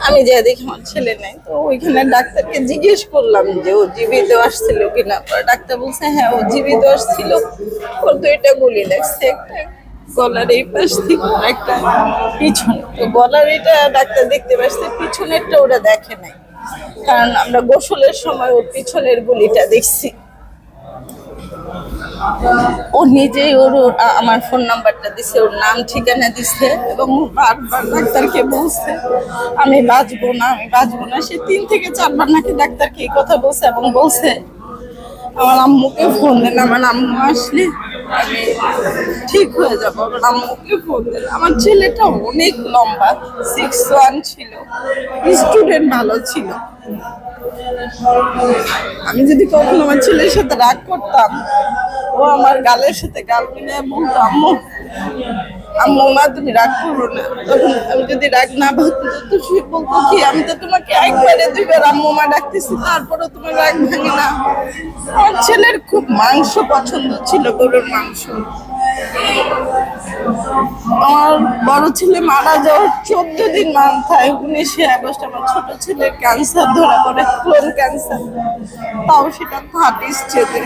আমি যে দেখি আমার ছেলে নেই, তো ওইখানে ডাক্তারকে জিজ্ঞেস করলাম যে ও জীবিত আসছিল কিনা। ডাক্তার বলছে হ্যাঁ ও জীবিত আসছিল, ওর 2টা গুলি লাগছে, একটা গলার এই পাশ থেকে একটা পিছনে। তো গলার এটা ডাক্তার দেখতে পাচ্ছে, পিছনেরটা ওরা দেখে নাই, কারণ আমরা গোসলের সময় ওর পিছনের গুলিটা দেখছি। ও নিজেই আমার ফোন নাম্বারটা দিছে, ওর নাম ঠিকানা দিছে, এবং বারবার ডাক্তারকে বলছে আমি বাঁচবো না, আমি বাঁচবো না। সে 3 থেকে 4 বার নাকি ডাক্তারকে এই কথা বলছে, এবং বলছে আমার আম্মুকে ফোন দেন, আমার আম্মু আসলে আমি ঠিক হয়ে যাবো, আমার আম্মুকে ফোন দেন। আমার ছেলেটা অনেক লম্বা, 6'1" ছিল, স্টুডেন্ট ভালো ছিল। আমি যদি কখনো আমার ছেলের সাথে রাগ করতাম, ও আমার গালের সাথে গাল মিলিয়ে বলতো আম্মু আম্মু মা তুমি রাগ করো না। তখন আমি যদি রাগ না ভাবতাম তো সে বলতো কি আমি তো তোমাকে 1-2 বার আম্মু মা ডাকতেছি, তারপরে তোমার রাগ ভাঙে না। আমার ছেলের খুব মাংস পছন্দ ছিল, গরুর মাংস। আমার বড় ছেলে মারা যাওয়ার 14 দিন মাথায় 19শে আগস্ট আমার ছোট ছেলের ক্যান্সার ধরা পড়ে, কোন ক্যান্সার, তাও সেটা 30 স্টেজে।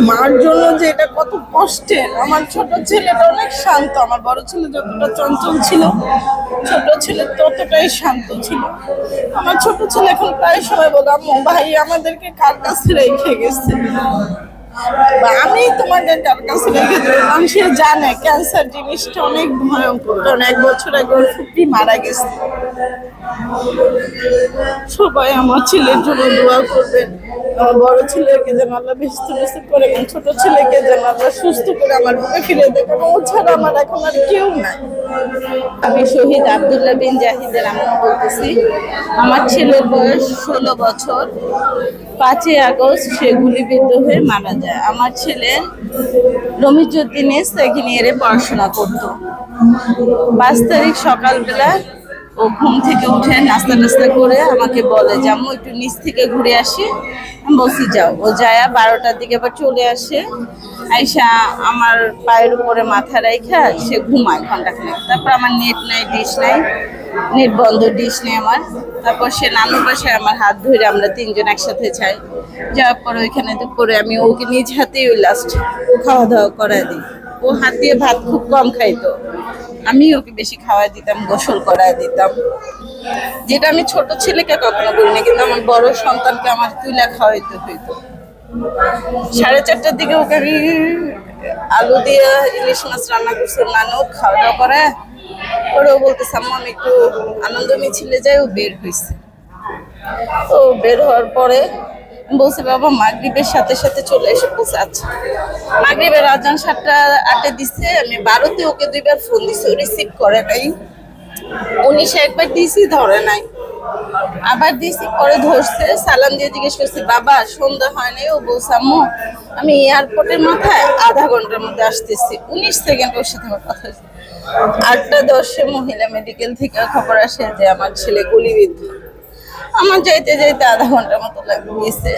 মার জন্য যে এটা কত কষ্টের। আমার ছোট ছেলেটা অনেক শান্ত, আমার বড় ছেলে যতটা চঞ্চল ছিল ছোট ছেলে ততটাই শান্ত ছিল। আমার ছোট ছেলে এখন প্রায় সময় বলে আম্মু ভাই আমাদেরকে কার কাছে রেখে গেছে, আমি তোমাদের কার কাছে রেখে দেবো। কারণ সে জানে ক্যান্সার জিনিসটা অনেক ভয়ঙ্কর, কারণ 1 বছর আগে ওর ফুপি মারা গেছে। সবাই আমার ছেলের জন্য দোয়া করবেন, আমার বড় ছেলেকে যেন আল্লাহ বেহেশতে নসিব করে, এবং ছোট ছেলেকে যেন আল্লাহ সুস্থ করে আমার বুকে ফিরে দেয়, কারণ ও ছাড়া আমার এখন আর কেউ নাই। আমি শহীদ আব্দুল্লাহ বিন জাহিদের আম্মু বলতেছি। আমার ছেলের বয়স 16 বছর। 5ই আগস্ট সে গুলিবিদ্ধ হয়ে মারা যায়। আমার ছেলে রমিজউদ্দিনে সেকেন্ড ইয়ারে পড়াশোনা করতো। 5 তারিখ সকালবেলা ও ঘুম থেকে উঠে নাস্তা টাস্তা করে আমাকে বলে যে আম্মু একটু নিচ থেকে ঘুরে আসি। আমি বলছি যাও। ও যায় 12টার দিকে আবার চলে আসে, আইসা আমার পায়ের উপরে মাথা রাইখা সে ঘুমায় ঘন্টাখানেক। তারপর আমার নেট নাই, ডিশ নাই, নেট বন্ধ, ডিশ নেই আমার। তারপর সে নানুর বাসায় আমার হাত ধরে আমরা 3 জন একসাথে যাই। যাওয়ার পর ওইখানে দুপুরে আমি ওকে নিজ হাতেই ওই লাস্ট খাওয়া দাওয়া করাই দিই। ও হাত দিয়ে ভাত খুব কম খাইতো, আমি ওকে বেশি খাওয়াই দিতাম, গোসল করাই দিতাম, যেটা আমি ছোট ছেলেকে কখনো করিনি। কিন্তু আমার বড় সন্তানকে আমার তুইলা খাওয়াইতে হইতো। 4:30টার দিকে ওকে আমি আলু দিয়ে ইলিশ মাছ রান্না করছি, নানু খাওয়া দাওয়া করে ওরাও বলতেছে আম্মু আমি একটু আনন্দ মিছিলে যাই। ও বের হয়েছে। তো বের হওয়ার পরে বলছে বাবা মাগরিবের সাথে সাথে চলে এসে। বলছে আচ্ছা। মাগরিবের আজান 7:08 দিচ্ছে, আমি 12তে ওকে 2 বার ফোন দিছি, ও রিসিভ করে নাই। 19 একবার দিছি, ধরে নাই, আবার দিছি, পরে ধরছে। সালাম দিয়ে জিজ্ঞেস করছি বাবা সন্ধ্যা হয় নাই? ও বলছে আম্মু আমি এয়ারপোর্টের মাথায় আধা ঘন্টার মধ্যে আসতেছি। 19 সেকেন্ড ওর সাথে আমার কথা হয়েছে। 8:10-এ মহিলা মেডিকেল থেকে খবর আসে যে আমার ছেলে গুলিবিদ্ধ। আমার যাইতে যাইতে আধা ঘন্টার মতো গেছে।